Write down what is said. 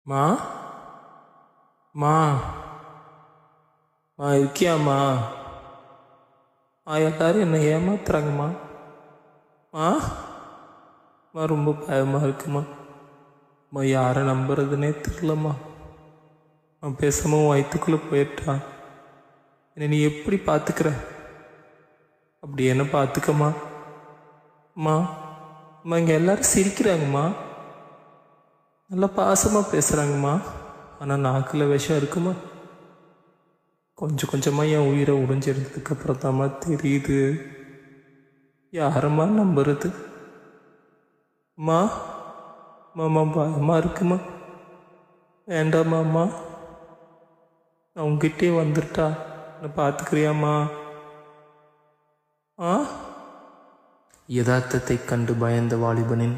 மா மா மா இருக்கியாம்மா? எல்லாரும் என்னை ஏமாத்துறாங்கம்மா. மா மா ரொம்ப பயமாக இருக்குமா? யாரை நம்புறதுனே தெரிலம்மா. நான் பேசாம உன் வயிற்றுக்குள்ளே போயிட்டா என்னை நீ எப்படி பார்த்துக்கிற? அப்படி என்ன பார்த்துக்கம்மா. அம்மா அம்மா இங்கே எல்லாரும் சிரிக்கிறாங்கம்மா, நல்லா பாசமாக பேசுகிறாங்கம்மா. ஆனால் நாக்கில் விஷம் இருக்குமா? கொஞ்சம் கொஞ்சமாக என் உயிரை உடைஞ்சிருந்ததுக்கு அப்புறம் தாம்மா தெரியுது யாரம்மா நம்புறது. அம்மா மாமா பயமாக இருக்குமா? வேண்டாமா அம்மா, நான் உங்ககிட்டே வந்துட்டா என்னை பார்த்துக்கிறியாம்மா? யதார்த்தத்தைக் கண்டு பயந்த வாலிபனின்